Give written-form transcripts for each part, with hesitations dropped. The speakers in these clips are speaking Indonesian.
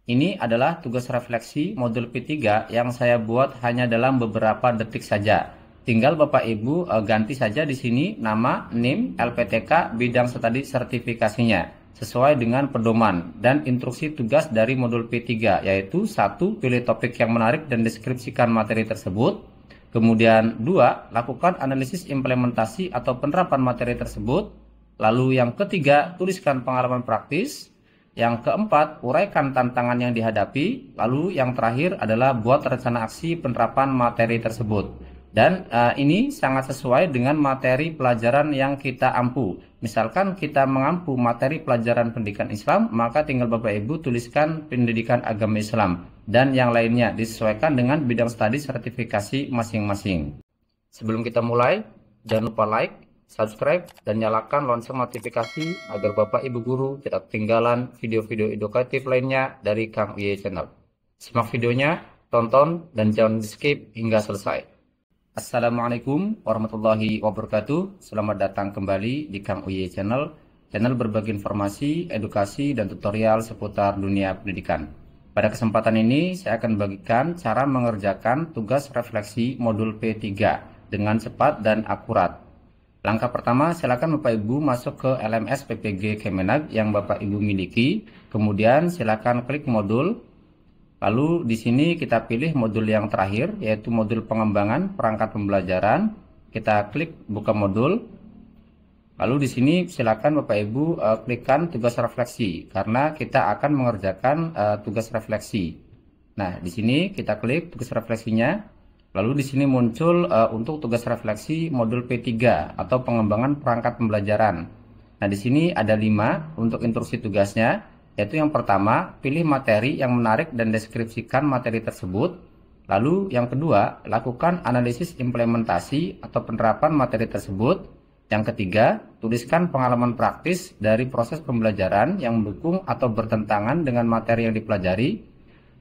Ini adalah tugas refleksi modul P3 yang saya buat hanya dalam beberapa detik saja. Tinggal Bapak Ibu ganti saja di sini nama, NIM, LPTK, bidang studi sertifikasinya sesuai dengan pedoman dan instruksi tugas dari modul P3, yaitu 1. Pilih topik yang menarik dan deskripsikan materi tersebut. Kemudian 2. Lakukan analisis implementasi atau penerapan materi tersebut. Lalu yang ketiga, tuliskan pengalaman praktis. Yang keempat, uraikan tantangan yang dihadapi. Lalu yang terakhir adalah buat rencana aksi penerapan materi tersebut. Dan ini sangat sesuai dengan materi pelajaran yang kita ampu. Misalkan kita mengampu materi pelajaran pendidikan Islam, maka tinggal Bapak Ibu tuliskan pendidikan agama Islam. Dan yang lainnya disesuaikan dengan bidang studi sertifikasi masing-masing. Sebelum kita mulai, jangan lupa like, subscribe, dan nyalakan lonceng notifikasi agar Bapak Ibu Guru tidak ketinggalan video-video edukatif lainnya dari Kang Uye Channel. Simak videonya, tonton, dan jangan di skip hingga selesai. Assalamualaikum warahmatullahi wabarakatuh. Selamat datang kembali di Kang Uye Channel, channel berbagi informasi, edukasi, dan tutorial seputar dunia pendidikan. Pada kesempatan ini, saya akan bagikan cara mengerjakan tugas refleksi modul P3 dengan cepat dan akurat. Langkah pertama, silakan Bapak Ibu masuk ke LMS PPG Kemenag yang Bapak Ibu miliki. Kemudian silakan klik modul. Lalu di sini kita pilih modul yang terakhir, yaitu modul pengembangan perangkat pembelajaran. Kita klik buka modul. Lalu di sini silakan Bapak Ibu klikkan tugas refleksi karena kita akan mengerjakan tugas refleksi. Nah, di sini kita klik tugas refleksinya. Lalu di sini muncul untuk tugas refleksi modul P3 atau pengembangan perangkat pembelajaran. Nah, di sini ada 5 untuk instruksi tugasnya, yaitu yang pertama, pilih materi yang menarik dan deskripsikan materi tersebut. Lalu yang kedua, lakukan analisis implementasi atau penerapan materi tersebut. Yang ketiga, tuliskan pengalaman praktis dari proses pembelajaran yang mendukung atau bertentangan dengan materi yang dipelajari.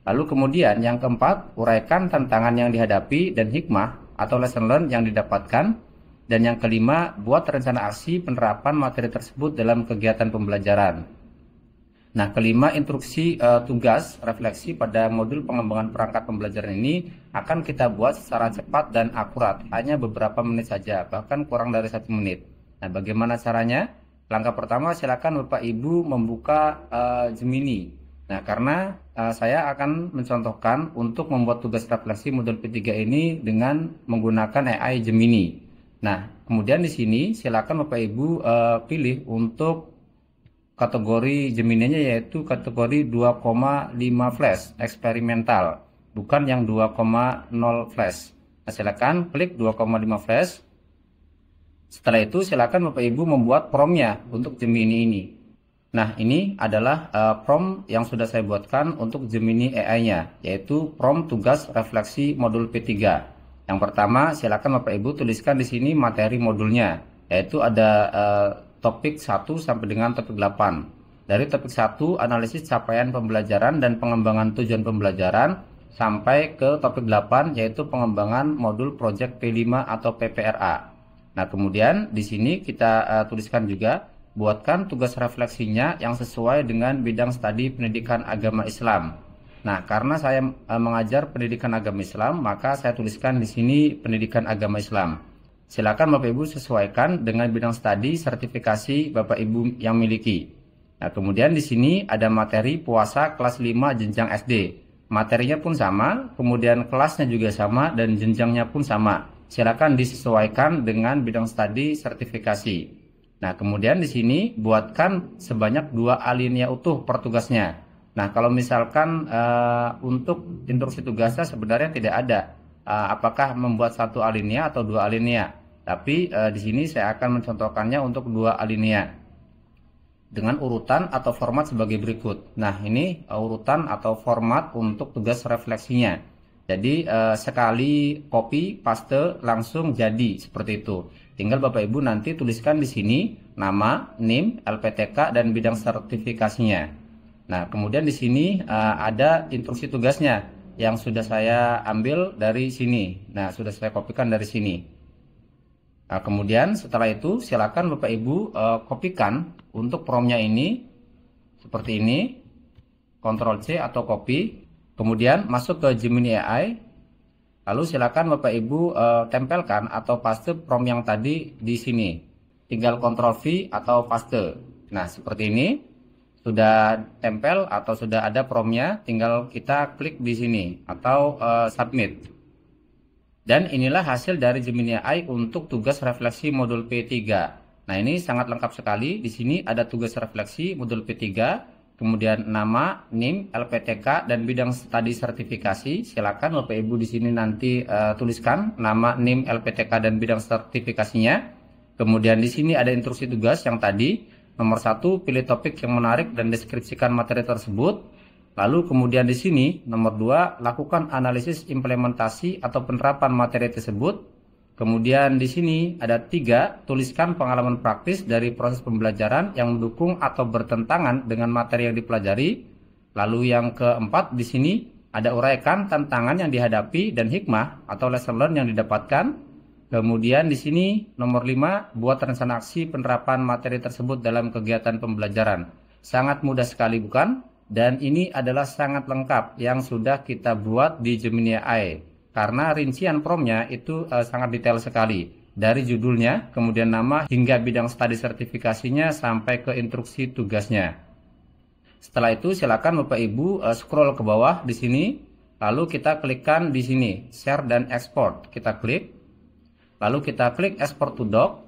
Lalu kemudian yang keempat, uraikan tantangan yang dihadapi dan hikmah atau lesson learned yang didapatkan. Dan yang kelima, buat rencana aksi penerapan materi tersebut dalam kegiatan pembelajaran. Nah, kelima instruksi tugas refleksi pada modul pengembangan perangkat pembelajaran ini akan kita buat secara cepat dan akurat, hanya beberapa menit saja, bahkan kurang dari 1 menit. Nah, bagaimana caranya? Langkah pertama, silakan Bapak Ibu membuka Gemini. Nah, karena saya akan mencontohkan untuk membuat tugas refleksi modul P3 ini dengan menggunakan AI Gemini. Nah, kemudian di sini silakan Bapak Ibu pilih untuk kategori Gemini-nya, yaitu kategori 2,5 flash eksperimental, bukan yang 2,0 flash. Nah, silakan klik 2,5 flash. Setelah itu silakan Bapak Ibu membuat prompt-nya untuk Gemini ini. Nah, ini adalah prompt yang sudah saya buatkan untuk Gemini AI-nya, yaitu prompt tugas refleksi modul P3. Yang pertama, silakan Bapak Ibu tuliskan di sini materi modulnya, yaitu ada topik 1 sampai dengan topik 8. Dari topik 1, analisis capaian pembelajaran dan pengembangan tujuan pembelajaran, sampai ke topik 8, yaitu pengembangan modul project P5 atau PPRA. Nah, kemudian di sini kita tuliskan juga, buatkan tugas refleksinya yang sesuai dengan bidang studi pendidikan agama Islam. Nah, karena saya mengajar pendidikan agama Islam, maka saya tuliskan di sini pendidikan agama Islam. Silakan Bapak Ibu sesuaikan dengan bidang studi sertifikasi Bapak Ibu yang miliki. Nah, kemudian di sini ada materi puasa kelas 5 jenjang SD. Materinya pun sama, kemudian kelasnya juga sama, dan jenjangnya pun sama. Silakan disesuaikan dengan bidang studi sertifikasi. Nah, kemudian di sini buatkan sebanyak 2 alinea utuh per tugasnya. Nah, kalau misalkan untuk instruksi tugasnya sebenarnya tidak ada apakah membuat 1 alinea atau 2 alinea. Tapi di sini saya akan mencontohkannya untuk 2 alinea dengan urutan atau format sebagai berikut. Nah, ini urutan atau format untuk tugas refleksinya. Jadi sekali copy paste langsung jadi seperti itu. Tinggal Bapak Ibu nanti tuliskan di sini nama, NIM, LPTK, dan bidang sertifikasinya. Nah, kemudian di sini ada instruksi tugasnya yang sudah saya ambil dari sini. Nah, sudah saya kopikan dari sini. Nah, kemudian setelah itu silakan Bapak Ibu kopikan untuk prompt-nya ini seperti ini. Ctrl C atau copy, kemudian masuk ke Gemini AI, lalu silakan Bapak Ibu tempelkan atau paste prompt yang tadi di sini. Tinggal Ctrl V atau paste. Nah, seperti ini. Sudah tempel atau sudah ada promptnya, tinggal kita klik di sini atau submit. Dan inilah hasil dari Gemini AI untuk tugas refleksi modul P3. Nah, ini sangat lengkap sekali. Di sini ada tugas refleksi modul P3, kemudian nama, NIM, LPTK, dan bidang studi sertifikasi. Silakan Bapak Ibu di sini nanti tuliskan nama, NIM, LPTK, dan bidang sertifikasinya. Kemudian di sini ada instruksi tugas yang tadi. Nomor 1, pilih topik yang menarik dan deskripsikan materi tersebut. Lalu kemudian di sini, nomor 2, lakukan analisis implementasi atau penerapan materi tersebut. Kemudian di sini ada 3, tuliskan pengalaman praktis dari proses pembelajaran yang mendukung atau bertentangan dengan materi yang dipelajari. Lalu yang keempat di sini ada uraikan tantangan yang dihadapi dan hikmah atau lesson learn yang didapatkan. Kemudian di sini nomor 5, buat rencana aksi penerapan materi tersebut dalam kegiatan pembelajaran. Sangat mudah sekali bukan? Dan ini adalah sangat lengkap yang sudah kita buat di Gemini AI. Karena rincian promptnya itu sangat detail sekali. Dari judulnya, kemudian nama, hingga bidang studi sertifikasinya sampai ke instruksi tugasnya. Setelah itu silakan Bapak Ibu scroll ke bawah di sini. Lalu kita klikkan di sini, share dan export. Kita klik. Lalu kita klik export to doc.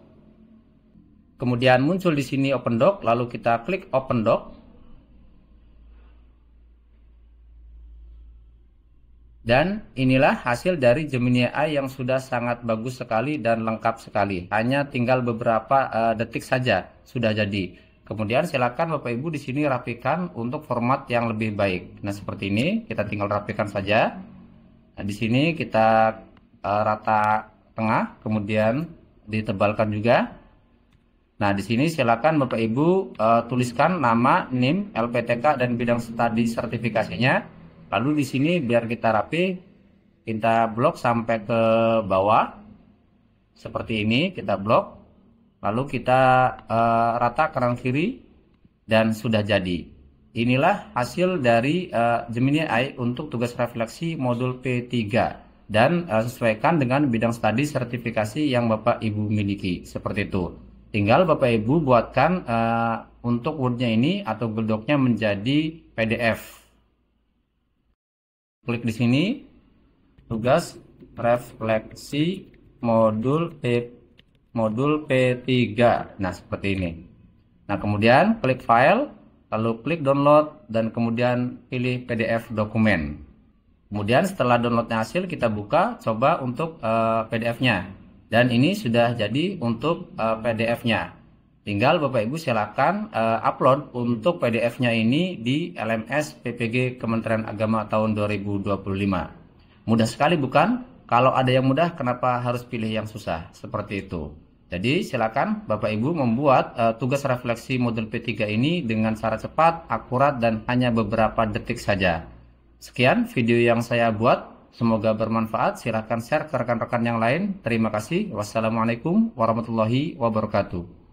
Kemudian muncul di sini open doc, lalu kita klik open doc. Dan inilah hasil dari Gemini AI yang sudah sangat bagus sekali dan lengkap sekali. Hanya tinggal beberapa detik saja sudah jadi. Kemudian silakan Bapak Ibu di sini rapikan untuk format yang lebih baik. Nah, seperti ini kita tinggal rapikan saja. Nah, di sini kita rata tengah, kemudian ditebalkan juga. Nah, di sini silakan Bapak Ibu tuliskan nama, NIM, LPTK, dan bidang studi sertifikasinya. Lalu di sini biar kita rapi, kita blok sampai ke bawah. Seperti ini kita blok. Lalu kita rata kanan kiri dan sudah jadi. Inilah hasil dari Gemini AI untuk tugas refleksi modul P3. Dan sesuaikan dengan bidang studi sertifikasi yang Bapak Ibu miliki. Seperti itu. Tinggal Bapak Ibu buatkan untuk Word-nya ini atau Google Doc-nya menjadi PDF. Klik di sini, tugas refleksi modul P3. Nah, seperti ini. Nah, kemudian klik file, lalu klik download, dan kemudian pilih PDF dokumen. Kemudian setelah downloadnya hasil, kita buka coba untuk PDF-nya. Dan ini sudah jadi untuk PDF-nya. Tinggal Bapak Ibu silakan upload untuk PDF-nya ini di LMS PPG Kementerian Agama tahun 2025. Mudah sekali bukan? Kalau ada yang mudah, kenapa harus pilih yang susah? Seperti itu. Jadi silakan Bapak Ibu membuat tugas refleksi modul P3 ini dengan cara cepat, akurat, dan hanya beberapa detik saja. Sekian video yang saya buat, semoga bermanfaat. Silahkan share ke rekan-rekan yang lain. Terima kasih. Wassalamualaikum warahmatullahi wabarakatuh.